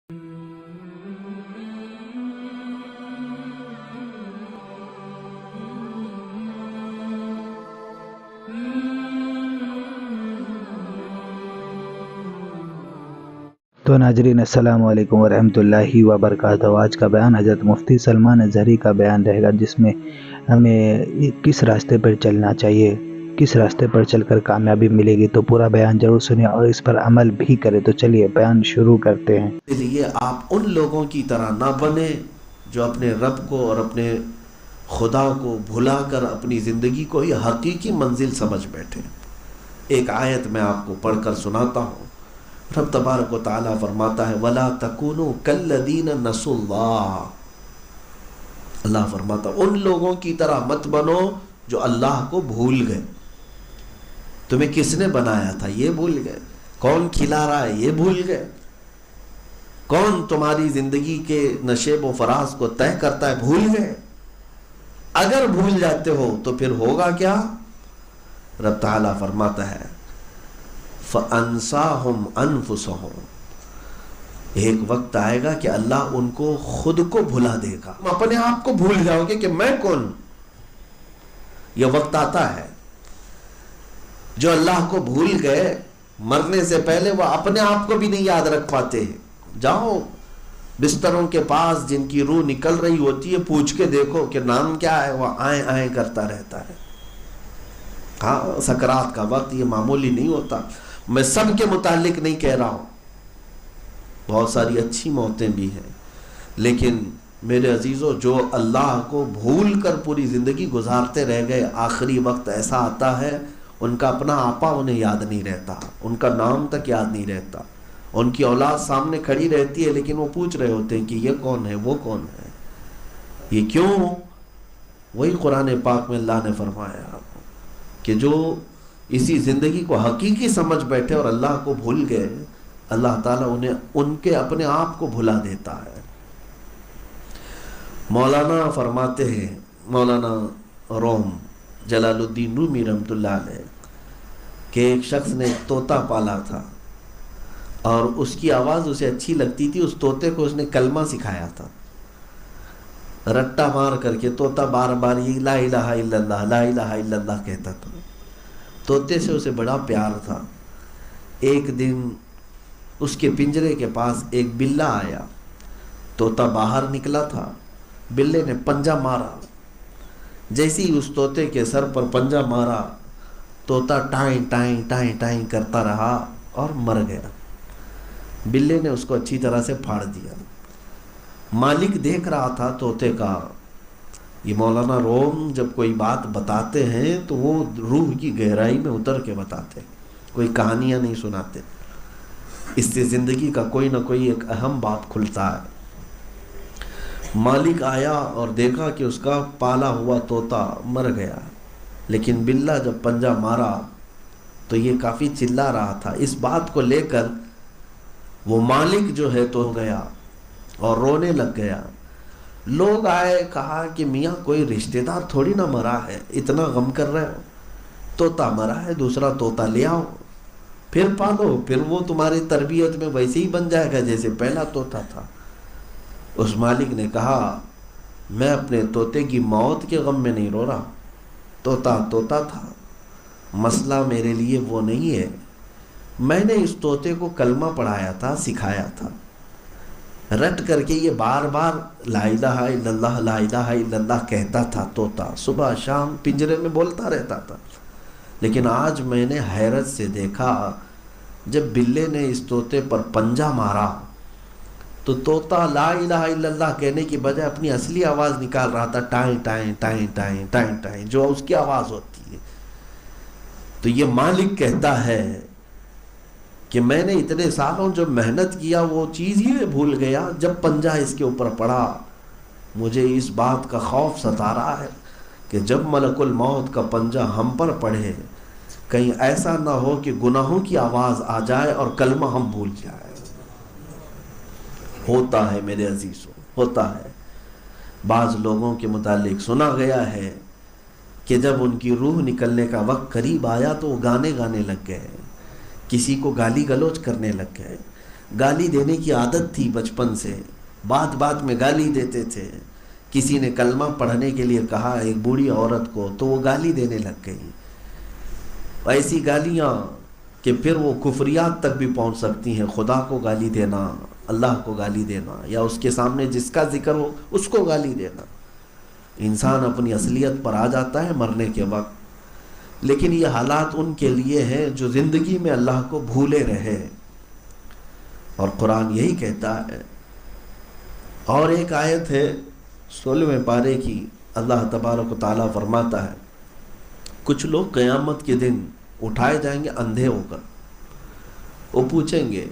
تو ناظرین السلام علیکم ورحمۃ اللہ وبرکاتہ۔ آج کا بیان حضرت مفتی سلمان اظہری کا بیان رہے گا، جس میں ہمیں کس راستے پر چلنا چاہیے، کس راستے پر چل کر کامیابی ملے گی۔ تو پورا بیان ضرور سنیں اور اس پر عمل بھی کریں۔ تو چلیے بیان شروع کرتے ہیں۔ اس لیے آپ ان لوگوں کی طرح نہ بنے جو اپنے رب کو اور اپنے خدا کو بھلا کر اپنی زندگی کو ہی حقیقی منزل سمجھ بیٹھے۔ ایک آیت میں آپ کو پڑھ کر سناتا ہوں۔ رب تبارک و تعالیٰ فرماتا ہے وَلَا تَكُونُوا كَالَّذِينَ نَسُوا اللَّهَ۔ اللہ فرماتا ان لوگوں کی طرح مت بنو جو اللہ کو بھول گئے۔ تمہیں کس نے بنایا تھا یہ بھول گئے، کون کھلا رہا ہے یہ بھول گئے، کون تمہاری زندگی کے نشیب و فراز کو طے کرتا ہے بھول گئے۔ اگر بھول جاتے ہو تو پھر ہوگا کیا؟ رب تعالیٰ فرماتا ہے فَأَنْسَاهُمْ أَنفُسَهُمْ۔ ایک وقت آئے گا کہ اللہ ان کو خود کو بھلا دے گا، تم اپنے آپ کو بھول جاؤ گے کہ میں کون۔ یہ وقت آتا ہے جو اللہ کو بھول گئے، مرنے سے پہلے وہ اپنے آپ کو بھی نہیں یاد رکھ پاتے۔ جاؤ بستروں کے پاس جن کی روح نکل رہی ہوتی ہے، پوچھ کے دیکھو کہ نام کیا ہے، وہ آئیں آئیں کرتا رہتا ہے۔ ہاں، سکرات کا وقت یہ معمولی نہیں ہوتا۔ میں سب کے متعلق نہیں کہہ رہا ہوں، بہت ساری اچھی موتیں بھی ہیں، لیکن میرے عزیزوں جو اللہ کو بھول کر پوری زندگی گزارتے رہ گئے، آخری وقت ایسا آتا ہے ان کا اپنا آپا انہیں یاد نہیں رہتا، ان کا نام تک یاد نہیں رہتا، ان کی اولاد سامنے کھڑی رہتی ہے لیکن وہ پوچھ رہے ہوتے ہیں کہ یہ کون ہے، وہ کون ہے، یہ کیوں؟ وہی قرآن پاک میں اللہ نے فرمایا کہ جو اسی زندگی کو حقیقی سمجھ بیٹھے اور اللہ کو بھول گئے، اللہ تعالیٰ انہیں ان کے اپنے آپ کو بھلا دیتا ہے۔ مولانا فرماتے ہیں، مولانا روم جلال الدین رومی رحمۃ اللہ علیہ، کہ ایک شخص نے ایک طوطا پالا تھا اور اس کی آواز اسے اچھی لگتی تھی۔ اس طوطے کو اس نے کلمہ سکھایا تھا، رٹا مار کر کے طوطا بار بار یہ لا الہ الا اللہ لا الہ الا اللہ کہتا تھا۔ طوطے سے اسے بڑا پیار تھا۔ ایک دن اس کے پنجرے کے پاس ایک بلہ آیا، طوطا باہر نکلا تھا، بلے نے پنجہ مارا، جیسے ہی اس طوطے کے سر پر پنجہ مارا، طوطا ٹائیں ٹائیں ٹائیں ٹائیں کرتا رہا اور مر گیا۔ بلے نے اس کو اچھی طرح سے پھاڑ دیا۔ مالک دیکھ رہا تھا طوطے کا۔ یہ مولانا روم جب کوئی بات بتاتے ہیں تو وہ روح کی گہرائی میں اتر کے بتاتے ہیں، کوئی کہانیاں نہیں سناتے، اس سے زندگی کا کوئی نہ کوئی ایک اہم بات کھلتا ہے۔ مالک آیا اور دیکھا کہ اس کا پالا ہوا طوطا مر گیا، لیکن بلہ جب پنجہ مارا تو یہ کافی چلا رہا تھا۔ اس بات کو لے کر وہ مالک جو ہے تو گیا اور رونے لگ گیا۔ لوگ آئے، کہا کہ میاں کوئی رشتہ دار تھوڑی نہ مرا ہے، اتنا غم کر رہے ہو، طوطا مرا ہے، دوسرا طوطا لے آؤ، پھر پالو، پھر وہ تمہاری تربیت میں ویسے ہی بن جائے گا جیسے پہلا طوطا تھا۔ اس مالک نے کہا میں اپنے طوطے کی موت کے غم میں نہیں رو رہا، طوطا طوطا تھا، مسئلہ میرے لیے وہ نہیں ہے، میں نے اس طوطے کو کلمہ پڑھایا تھا، سکھایا تھا، رٹ کر کے یہ بار بار لا الہ الا اللہ لا الہ الا اللہ کہتا تھا طوطا، صبح شام پنجرے میں بولتا رہتا تھا، لیکن آج میں نے حیرت سے دیکھا جب بلے نے اس طوطے پر پنجہ مارا تو طوطا لا الہ الا اللہ کہنے کی بجائے اپنی اصلی آواز نکال رہا تھا، ٹائیں ٹائیں ٹائیں ٹائیں ٹائیں ٹائیں، جو اس کی آواز ہوتی ہے۔ تو یہ مالک کہتا ہے کہ میں نے اتنے سالوں جو محنت کیا وہ چیز ہی میں بھول گیا، جب پنجہ اس کے اوپر پڑا مجھے اس بات کا خوف ستا رہا ہے کہ جب ملک الموت کا پنجہ ہم پر پڑے کہیں ایسا نہ ہو کہ گناہوں کی آواز آ جائے اور کلمہ ہم بھول جائے۔ ہوتا ہے میرے عزیزوں، ہوتا ہے۔ بعض لوگوں کے متعلق سنا گیا ہے کہ جب ان کی روح نکلنے کا وقت قریب آیا تو وہ گانے گانے لگ گئے، کسی کو گالی گلوچ کرنے لگ گئے، گالی دینے کی عادت تھی بچپن سے، بات بات میں گالی دیتے تھے. کسی نے کلمہ پڑھنے کے لیے کہا ایک بوڑھی عورت کو تو وہ گالی دینے لگ گئی. ایسی گالیاں کہ پھر وہ کفریات تک بھی پہنچ سکتی ہیں. خدا کو گالی دینا، اللہ کو گالی دینا، یا اس کے سامنے جس کا ذکر ہو اس کو گالی دینا. انسان اپنی اصلیت پر آ جاتا ہے مرنے کے وقت. لیکن یہ حالات ان کے لیے ہیں جو زندگی میں اللہ کو بھولے رہے. اور قرآن یہی کہتا ہے. اور ایک آیت ہے 16ویں پارے کی، اللہ تبارک و تعالیٰ فرماتا ہے کچھ لوگ قیامت کے دن اٹھائے جائیں گے اندھے ہو کر. وہ پوچھیں گے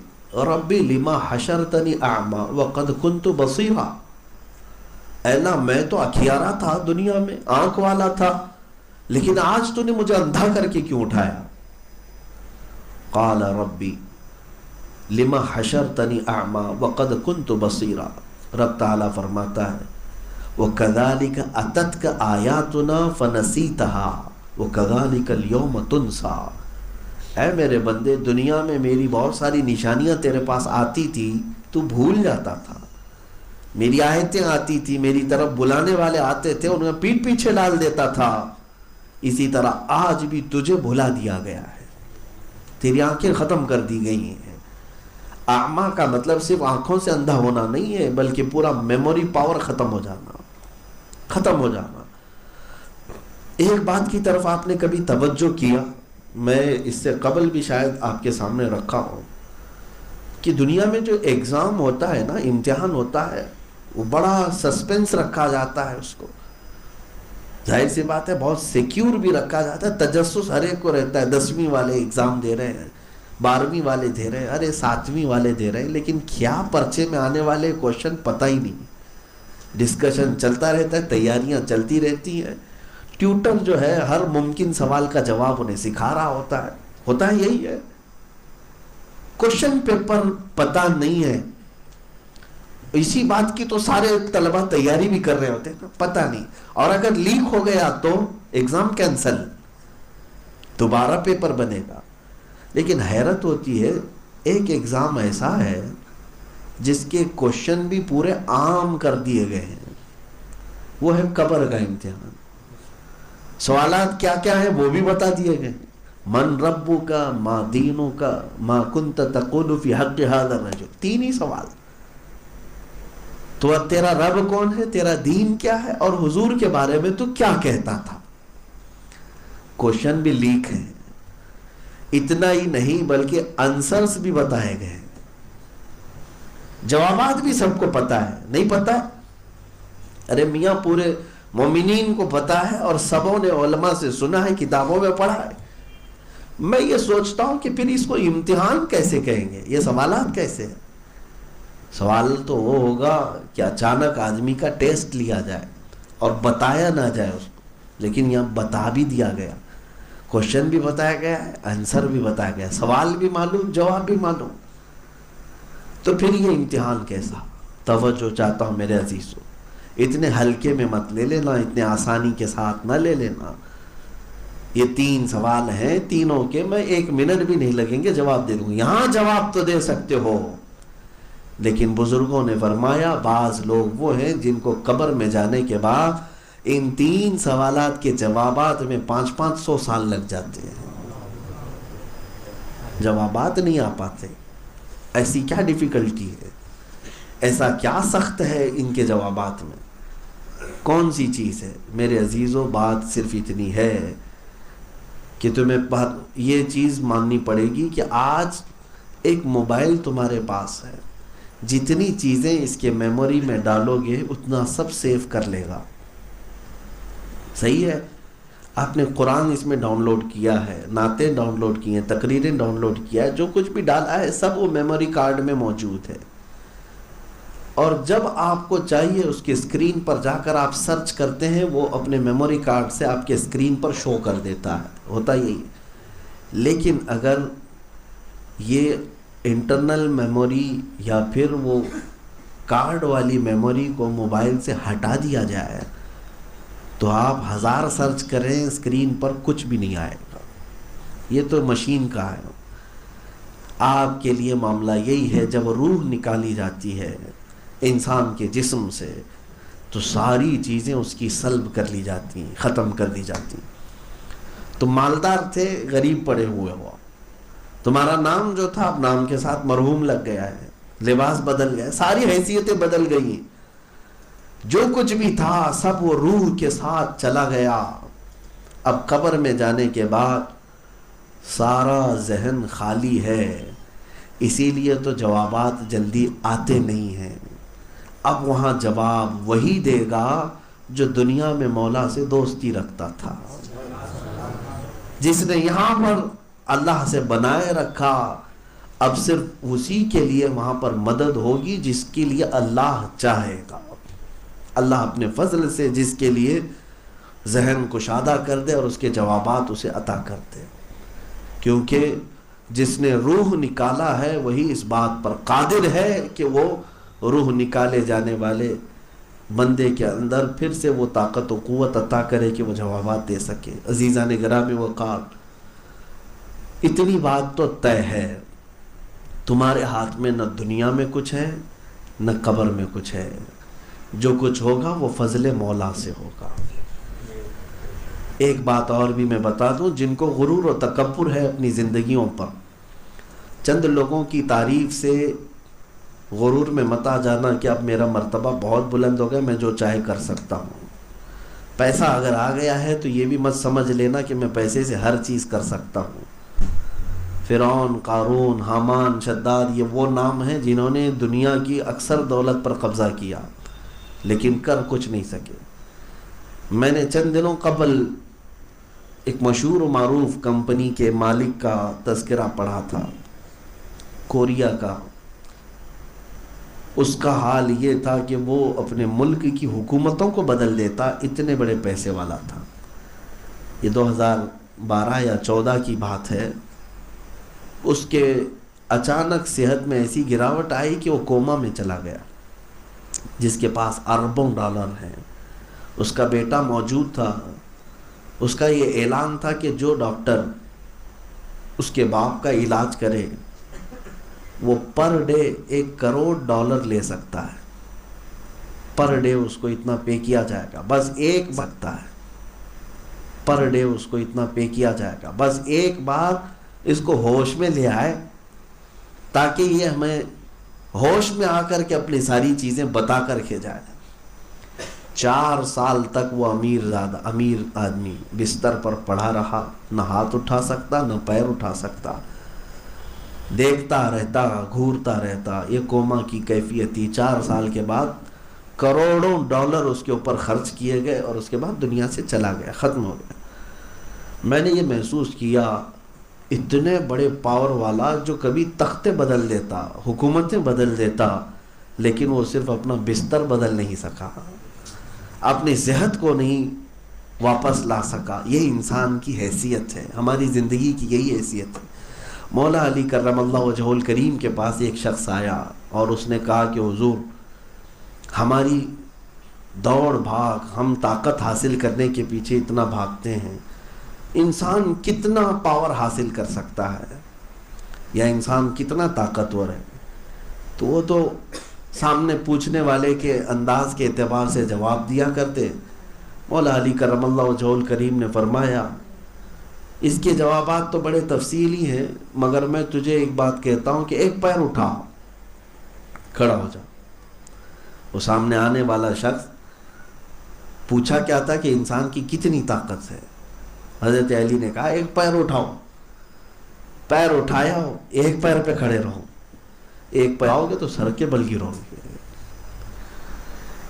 ربی لما حشرتنی اعما وقد کنت بصیرا، اے اللہ میں تو اکھیارا تھا دنیا میں، آنکھ والا تھا، لیکن آج تو نے مجھے اندھا کر کے کیوں اٹھایا؟ قال ربی لما حشرتنی اعما وقد کنت بصیرا. رب تعالیٰ فرماتا ہے وَكَذَلِكَ أَتَتْكَ آيَاتُنَا فَنَسِيتَهَا وَكَذَلِكَ الْيَوْمَ تُنْسَى. اے میرے بندے، دنیا میں میری بہت ساری نشانیاں تیرے پاس آتی تھی، تو بھول جاتا تھا. میری آیتیں آتی تھی، میری طرف بلانے والے آتے تھے، انہیں پیٹ پیچھے ڈال دیتا تھا. اسی طرح آج بھی تجھے بھلا دیا گیا ہے، تیری آنکھیں ختم کر دی گئی ہیں. اعما کا مطلب صرف آنکھوں سے اندھا ہونا نہیں ہے، بلکہ پورا میموری پاور ختم ہو جانا. ایک بات کی طرف آپ نے کبھی توجہ کیا، میں اس سے قبل بھی شاید آپ کے سامنے رکھا ہوں، کہ دنیا میں جو ایگزام ہوتا ہے نا، امتحان ہوتا ہے، وہ بڑا سسپینس رکھا جاتا ہے. اس کو ظاہر سی بات ہے بہت سیکیور بھی رکھا جاتا ہے. تجسس ہر ایک کو رہتا ہے. 10ویں والے ایگزام دے رہے ہیں، 12ویں والے دے رہے ہیں، ارے 7ویں والے دے رہے ہیں، لیکن کیا پرچے میں آنے والے کوشچن پتہ ہی نہیں. ڈسکشن چلتا رہتا ہے، تیاریاں چلتی رہتی ہیں. ٹیوٹر جو ہے ہر ممکن سوال کا جواب انہیں سکھا رہا ہوتا ہے یہی ہے. کوشچن پیپر پتہ نہیں ہے، اسی بات کی تو سارے طلبہ تیاری بھی کر رہے ہوتے ہیں، پتہ نہیں. اور اگر لیک ہو گیا تو ایگزام کینسل، دوبارہ پیپر بنے گا. لیکن حیرت ہوتی ہے، ایک ایگزام ایسا ہے جس کے کوشچن بھی پورے عام کر دیے گئے ہیں، وہ ہے قبر کا امتحان. سوالات کیا کیا ہیں وہ بھی بتا دیے گئے. من ربک ما دینک ما کنت تقول فی حق ھذا الرجل. 3 ہی سوال. تو تیرا رب کون ہے، تیرا دین کیا ہے، اور حضور کے بارے میں تو کیا کہتا تھا. کوشچن بھی لیک ہیں. اتنا ہی نہیں بلکہ آنسرز بھی بتائے گئے، جوابات بھی سب کو پتا ہے. نہیں پتا، ارے میاں پورے مومنین کو پتا ہے، اور سبوں نے علماء سے سنا ہے، کتابوں میں پڑھا ہے. میں یہ سوچتا ہوں کہ پھر اس کو امتحان کیسے کہیں گے، یہ سوالات کیسے ہیں. سوال تو وہ ہوگا کہ اچانک آدمی کا ٹیسٹ لیا جائے اور بتایا نہ جائے اس کو، لیکن یہاں بتا بھی دیا گیا. کوشچن بھی بتایا گیا ہے، آنسر بھی بتایا گیا، سوال بھی معلوم، جواب بھی معلوم. تو پھر یہ امتحان کیسا. توجہ چاہتا ہوں میرے عزیزو، اتنے ہلکے میں مت لے لینا، اتنے آسانی کے ساتھ نہ لے لینا. یہ 3 سوال ہیں، تینوں کے میں 1 منٹ بھی نہیں لگیں گے، جواب دے دوں گا. یہاں جواب تو دے سکتے ہو، لیکن بزرگوں نے فرمایا بعض لوگ وہ ہیں جن کو قبر میں جانے کے بعد ان 3 سوالات کے جوابات میں 500-500 سال لگ جاتے ہیں. جوابات نہیں آ پاتے. ایسی کیا ڈیفیکلٹی ہے، ایسا کیا سخت ہے ان کے جوابات میں، کون سی چیز ہے. میرے عزیزو، بات صرف اتنی ہے کہ تمہیں یہ چیز ماننی پڑے گی کہ آج ایک موبائل تمہارے پاس ہے، جتنی چیزیں اس کے میموری میں ڈالو گے اتنا سب سیو کر لے گا. صحیح ہے. آپ نے قرآن اس میں ڈاؤن لوڈ کیا ہے، نعتیں ڈاؤن لوڈ کی ہیں، تقریریں ڈاؤن لوڈ کیا ہے، جو کچھ بھی ڈالا ہے سب وہ میموری کارڈ میں موجود ہے. اور جب آپ کو چاہیے اس کے اسکرین پر جا کر آپ سرچ کرتے ہیں، وہ اپنے میموری کارڈ سے آپ کے اسکرین پر شو کر دیتا ہے. ہوتا یہی. لیکن اگر یہ انٹرنل میموری یا پھر وہ کارڈ والی میموری کو موبائل سے ہٹا دیا جائے تو آپ 1000 سرچ کریں اسکرین پر کچھ بھی نہیں آئے گا. یہ تو مشین کا ہے. آپ کے لیے معاملہ یہی ہے، جب روح نکالی جاتی ہے انسان کے جسم سے تو ساری چیزیں اس کی سلب کر لی جاتی ہیں، ختم کر دی جاتی ہیں۔ تم مالدار تھے، غریب پڑے ہوئے ہو، تمہارا نام جو تھا اب نام کے ساتھ مرحوم لگ گیا ہے، لباس بدل گیا، ساری حیثیتیں بدل گئی، جو کچھ بھی تھا سب وہ روح کے ساتھ چلا گیا۔ اب قبر میں جانے کے بعد سارا ذہن خالی ہے، اسی لیے تو جوابات جلدی آتے نہیں ہیں۔ اب وہاں جواب وہی دے گا جو دنیا میں مولا سے دوستی رکھتا تھا، جس نے یہاں پر اللہ سے بنائے رکھا، اب صرف اسی کے لیے وہاں پر مدد ہوگی جس کے لیے اللہ چاہے گا۔ اللہ اپنے فضل سے جس کے لیے ذہن کشادہ کر دے اور اس کے جوابات اسے عطا کر دے، کیونکہ جس نے روح نکالا ہے وہی اس بات پر قادر ہے کہ وہ روح نکالے جانے والے بندے کے اندر پھر سے وہ طاقت و قوت عطا کرے کہ وہ جوابات دے سکے۔ عزیزان گرامی وقار، اتنی بات تو طے ہے، تمہارے ہاتھ میں نہ دنیا میں کچھ ہے نہ قبر میں کچھ ہے، جو کچھ ہوگا وہ فضل مولا سے ہوگا۔ ایک بات اور بھی میں بتا دوں، جن کو غرور و تکبر ہے اپنی زندگیوں پر، چند لوگوں کی تعریف سے غرور میں مت آ جانا کہ اب میرا مرتبہ بہت بلند ہو گیا، میں جو چاہے کر سکتا ہوں۔ پیسہ اگر آ گیا ہے تو یہ بھی مت سمجھ لینا کہ میں پیسے سے ہر چیز کر سکتا ہوں۔ فرعون، قارون، حامان، شداد، یہ وہ نام ہیں جنہوں نے دنیا کی اکثر دولت پر قبضہ کیا لیکن کر کچھ نہیں سکے۔ میں نے چند دنوں قبل ایک مشہور و معروف کمپنی کے مالک کا تذکرہ پڑھا تھا، کوریا کا۔ اس کا حال یہ تھا کہ وہ اپنے ملک کی حکومتوں کو بدل دیتا، اتنے بڑے پیسے والا تھا۔ یہ 2012 یا 14 کی بات ہے۔ اس کے اچانک صحت میں ایسی گراوٹ آئی کہ وہ کوما میں چلا گیا، جس کے پاس اربوں ڈالر ہیں۔ اس کا بیٹا موجود تھا، اس کا یہ اعلان تھا کہ جو ڈاکٹر اس کے باپ کا علاج کرے وہ پر ڈے $1 کروڑ لے سکتا ہے، پر ڈے اس کو اتنا پے کیا جائے گا، بس ایک بکتا ہے، پر ڈے اس کو اتنا پے کیا جائے گا، بس ایک بار اس کو ہوش میں لے آئے تاکہ یہ ہمیں ہوش میں آ کر کے اپنی ساری چیزیں بتا کر کے جائے۔ 4 سال تک وہ امیر آدمی بستر پر پڑا رہا، نہ ہاتھ اٹھا سکتا نہ پیر اٹھا سکتا، دیکھتا رہتا، گھورتا رہتا، یہ کوما کی کیفیت تھی۔ 4 سال کے بعد کروڑوں ڈالر اس کے اوپر خرچ کیے گئے اور اس کے بعد دنیا سے چلا گیا، ختم ہو گیا۔ میں نے یہ محسوس کیا، اتنے بڑے پاور والا جو کبھی تختے بدل دیتا، حکومتیں بدل دیتا، لیکن وہ صرف اپنا بستر بدل نہیں سکا، اپنی صحت کو نہیں واپس لا سکا۔ یہ انسان کی حیثیت ہے، ہماری زندگی کی یہی حیثیت ہے۔ مولا علی کرم اللہ وجہہ الکریم کے پاس ایک شخص آیا اور اس نے کہا کہ حضور، ہماری دوڑ بھاگ، ہم طاقت حاصل کرنے کے پیچھے اتنا بھاگتے ہیں، انسان کتنا پاور حاصل کر سکتا ہے یا انسان کتنا طاقتور ہے؟ تو وہ تو سامنے پوچھنے والے کے انداز کے اعتبار سے جواب دیا کرتے۔ مولا علی کرم اللہ وجہہ الکریم نے فرمایا، اس کے جوابات تو بڑے تفصیلی ہیں، مگر میں تجھے ایک بات کہتا ہوں کہ ایک پیر اٹھا، کھڑا ہو جا۔ وہ سامنے آنے والا شخص پوچھا کیا تھا کہ انسان کی کتنی طاقت ہے؟ حضرت علی نے کہا ایک پیر اٹھاؤ۔ پیر اٹھایا، ایک پیر پہ کھڑے رہو، ایک پیر آؤ گے تو سر کے بل گرو گے۔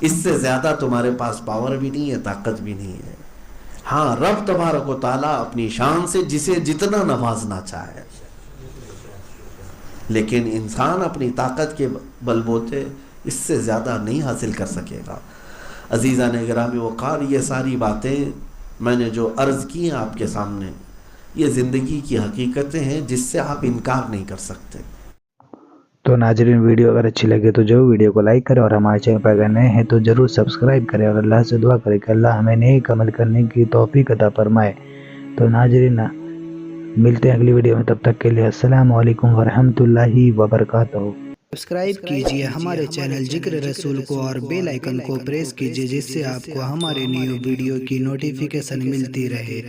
اس سے زیادہ تمہارے پاس پاور بھی نہیں ہے، طاقت بھی نہیں ہے۔ ہاں، رب تبارک و تعالیٰ اپنی شان سے جسے جتنا نوازنا چاہے، لیکن انسان اپنی طاقت کے بل بوتے اس سے زیادہ نہیں حاصل کر سکے گا۔ عزیزان گرامی وقار، یہ ساری باتیں میں نے جو عرض کی ہیں آپ کے سامنے، یہ زندگی کی حقیقتیں ہیں جس سے آپ انکار نہیں کر سکتے۔ تو ناظرین، ویڈیو اگر اچھی لگے تو جو ویڈیو کو لائک کریں اور ہمارے چینل پر اگر نئے ہیں تو ضرور سبسکرائب کریں اور اللہ سے دعا کریں کہ اللہ ہمیں نیک عمل کرنے کی توفیق عطا فرمائے۔ تو ناظرین، ملتے ہیں اگلی ویڈیو میں، تب تک کے لیے السلام علیکم ورحمۃ اللہ وبرکاتہ۔ سبسکرائب کیجئے ہمارے چینل ذکر رسول کو اور بیل آئیکن کو پریس کیجئے، جس سے آپ کو ہمارے نیو ویڈیو کی نوٹیفیکیشن ملتی رہے۔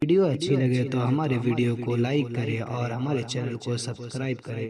ویڈیو اچھی لگے تو ہمارے ویڈیو کو لائک کریں اور ہمارے چینل کو سبسکرائب کریں۔